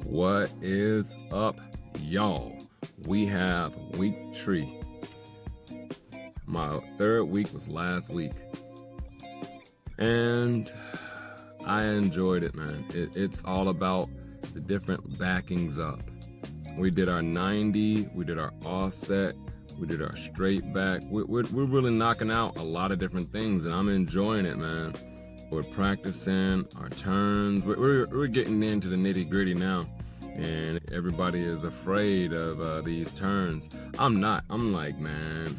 What is up, y'all? We have week 3. My third week was last week, and I enjoyed it, man. It's all about the different backings up. We did our 90, we did our offset, we did our straight back. We're really knocking out a lot of different things, and I'm enjoying it, man. We're practicing our turns. We're getting into the nitty gritty now, and everybody is afraid of these turns. I'm not. I'm like, man,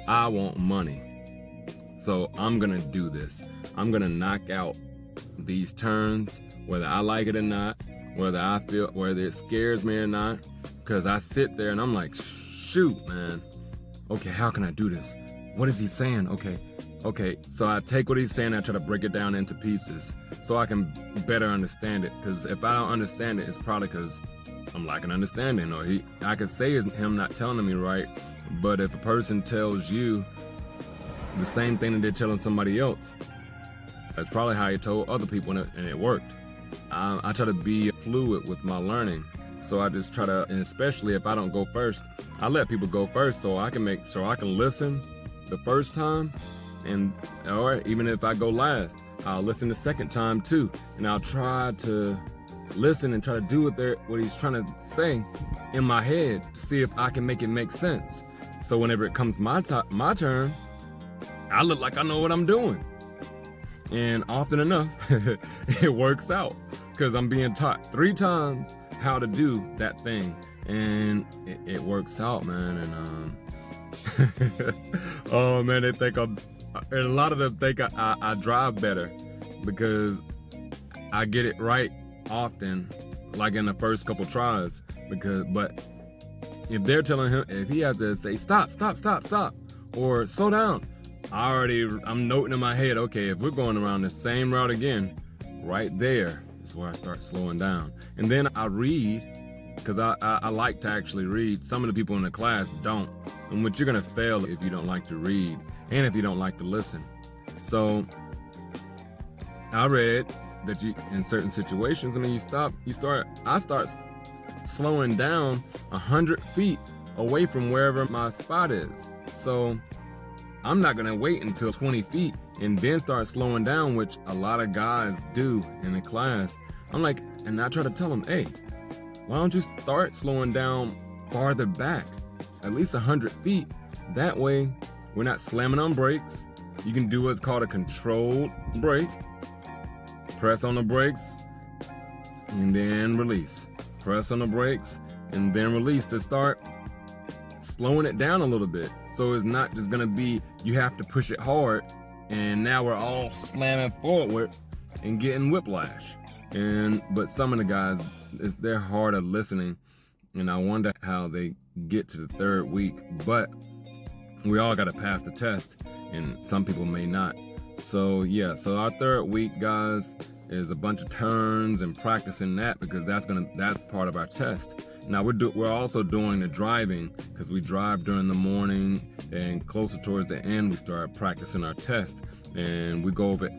I want money, so I'm gonna do this. I'm gonna knock out these turns, whether I like it or not, whether it scares me or not, because I sit there and I'm like, shoot, man, okay, how can I do this? What is he saying? Okay, so I take what he's saying and I try to break it down into pieces so I can better understand it, because if I don't understand it, it's probably because I'm lacking understanding, or I could say it's him not telling me right, but if a person tells you the same thing that they're telling somebody else, that's probably how he told other people, and it worked. I try to be fluid with my learning, so I just try to, and especially if I don't go first, I let people go first so I can listen the first time, or even if I go last, I'll listen the second time too, and I'll try to listen and try to do what he's trying to say in my head to see if I can make it make sense. So whenever it comes my turn, I look like I know what I'm doing. And often enough, it works out, because I'm being taught 3 times how to do that thing, and it works out, man. And oh man, they think a lot of them think I drive better because I get it right often, like in the first couple tries. But if they're telling him, if he has to say stop, or slow down, I'm noting in my head, okay, if we're going around the same route again, right there is where I start slowing down. And then I read, because I like to actually read. Some of the people in the class don't, and which you're gonna fail if you don't like to read and if you don't like to listen. So I read that in certain situations, I mean, I start slowing down 100 feet away from wherever my spot is. So I'm not gonna wait until 20 feet and then start slowing down, which a lot of guys do in the class. I'm like, and I try to tell them, hey, why don't you start slowing down farther back, at least 100 feet? That way, we're not slamming on brakes. You can do what's called a controlled brake. Press on the brakes and then release. Press on the brakes and then release to start slowing it down a little bit. So it's not just gonna be, you have to push it hard and now we're all slamming forward and getting whiplash. But some of the guys, they're hard at listening, and I wonder how they get to the third week. But we all gotta pass the test, and some people may not. So yeah, so our third week, guys, is a bunch of turns and practicing that, because that's part of our test. Now we're also doing the driving, because we drive during the morning, and closer towards the end we start practicing our test. And we go over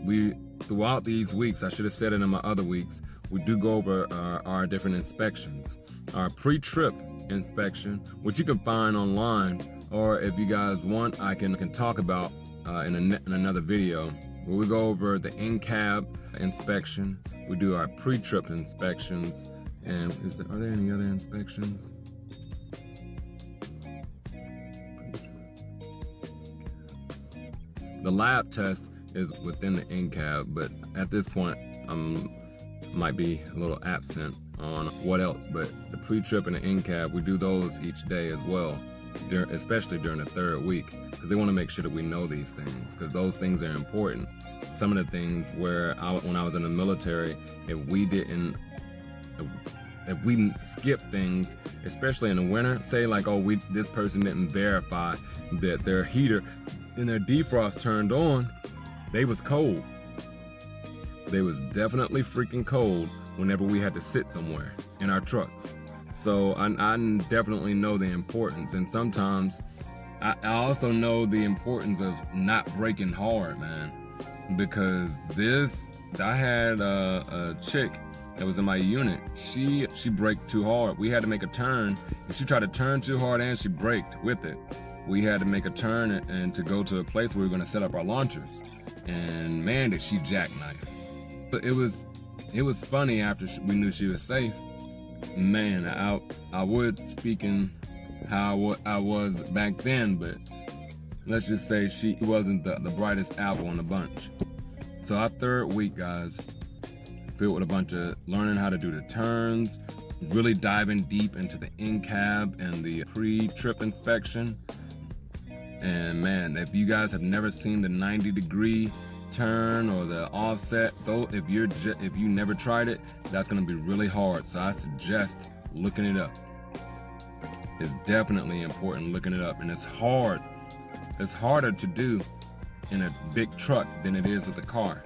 throughout these weeks, I should have said it in my other weeks, we do go over our different inspections. Our pre-trip inspection, which you can find online, or if you guys want, I can talk about in another video, where we go over the in-cab inspection. We do our pre-trip inspections, and are there any other inspections? The lab test is within the in-cab, but at this point, might be a little absent on what else. But the pre-trip and the in-cab, we do those each day as well, especially during the third week, because they want to make sure that we know these things, because those things are important. Some of the things when I was in the military, if we skip things, especially in the winter, say like, this person didn't verify that their heater and their defrost turned on, they was cold. They was definitely freaking cold whenever we had to sit somewhere in our trucks. So I definitely know the importance, and sometimes I also know the importance of not braking hard, man, because I had a chick that was in my unit, she braked too hard. We had to make a turn, and she tried to turn too hard and she braked with it. We had to make a turn and to go to a place where we were gonna set up our launchers. And man, did she jackknife. But it was funny after we knew she was safe. Man, I would speaking how I was back then, but let's just say she wasn't the brightest apple in the bunch. So our third week, guys, filled with a bunch of learning how to do the turns, really diving deep into the in-cab and the pre-trip inspection. And man, if you guys have never seen the 90-degree turn or the offset, though, if you never tried it, that's gonna be really hard. So I suggest looking it up. It's definitely important looking it up, and it's hard. It's harder to do in a big truck than it is with a car.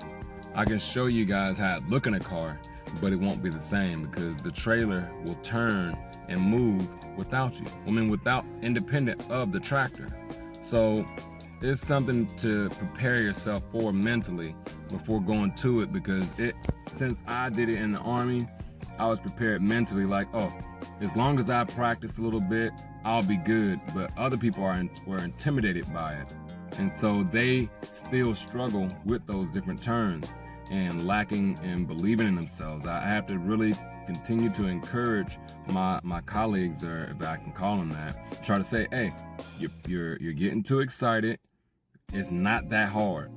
I can show you guys how it look in a car, but it won't be the same because the trailer will turn and move without you. I mean, without independent of the tractor. So it's something to prepare yourself for mentally before going to it, because since I did it in the Army, I was prepared mentally, like, oh, as long as I practice a little bit, I'll be good. But other people were intimidated by it. And so they still struggle with those different turns and lacking in believing in themselves. I have to really continue to encourage my colleagues, or if I can call them that, try to say, hey, you're getting too excited. It's not that hard.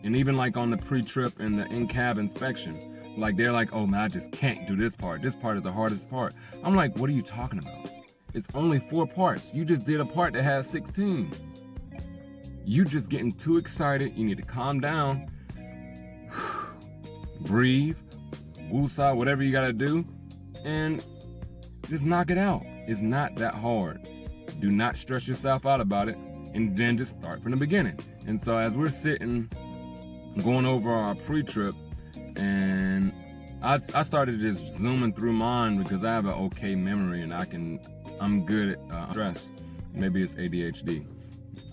And even like on the pre-trip and the in-cab inspection, like they're like, oh man, I just can't do this part. This part is the hardest part. I'm like, what are you talking about? It's only 4 parts. You just did a part that has 16. You just getting too excited. You need to calm down, breathe, woosah, whatever you gotta do, and just knock it out. It's not that hard. Do not stress yourself out about it, and then just start from the beginning. And so as we're sitting, going over our pre-trip, and I started just zooming through mine because I have an okay memory and I'm good at stress. Maybe it's ADHD.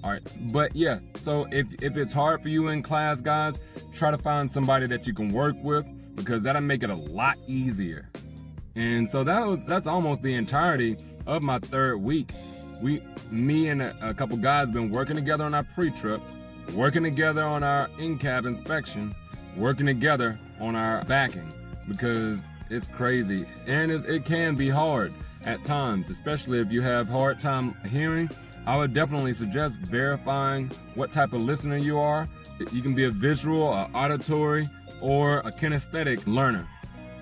All right, but yeah, so if it's hard for you in class, guys, try to find somebody that you can work with, because that'll make it a lot easier. And so that's almost the entirety of my third week. Me and a couple guys been working together on our pre-trip, working together on our in-cab inspection, working together on our backing, because it's crazy and it can be hard at times, especially if you have hard time hearing. I would definitely suggest verifying what type of listener you are. You can be a visual, an auditory, or a kinesthetic learner.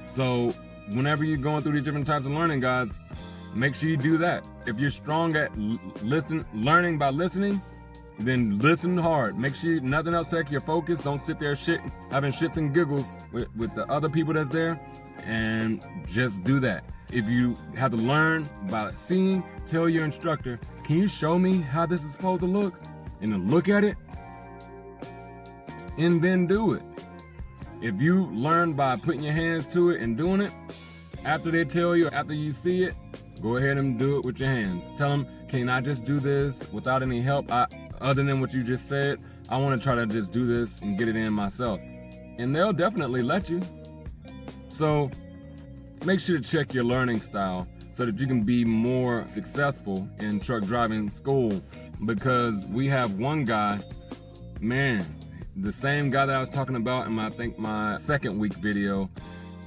So whenever you're going through these different types of learning, guys, make sure you do that. If you're strong at learning by listening, then listen hard. Make sure nothing else takes your focus. Don't sit there having shits and giggles with the other people that's there, and just do that. If you have to learn by seeing, tell your instructor, can you show me how this is supposed to look? And then look at it, and then do it. If you learn by putting your hands to it and doing it, after they tell you, after you see it, go ahead and do it with your hands. Tell them, can I just do this without any help? Other than what you just said, I want to try to just do this and get it in myself. And they'll definitely let you. So make sure to check your learning style so that you can be more successful in truck driving school. Because we have one guy, man, the same guy that I was talking about in my second week video,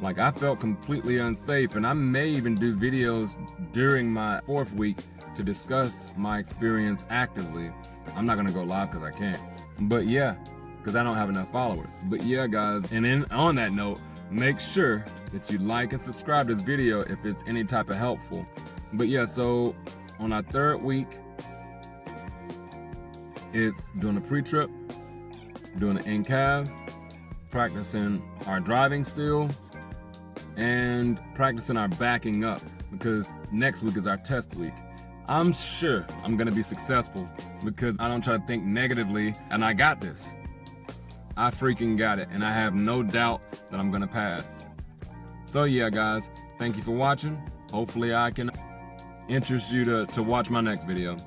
like I felt completely unsafe, and I may even do videos during my 4th week to discuss my experience actively. I'm not gonna go live because I can't, but yeah, because I don't have enough followers. But yeah, guys, and then on that note, make sure that you like and subscribe to this video if it's any type of helpful. But yeah, so on our 3rd week, it's doing the pre-trip, doing the in-cab, practicing our driving still, and practicing our backing up, because next week is our test week. I'm sure I'm gonna be successful because I don't try to think negatively, and I got this. I freaking got it, and I have no doubt that I'm gonna pass. So yeah, guys, thank you for watching. Hopefully I can interest you to watch my next video.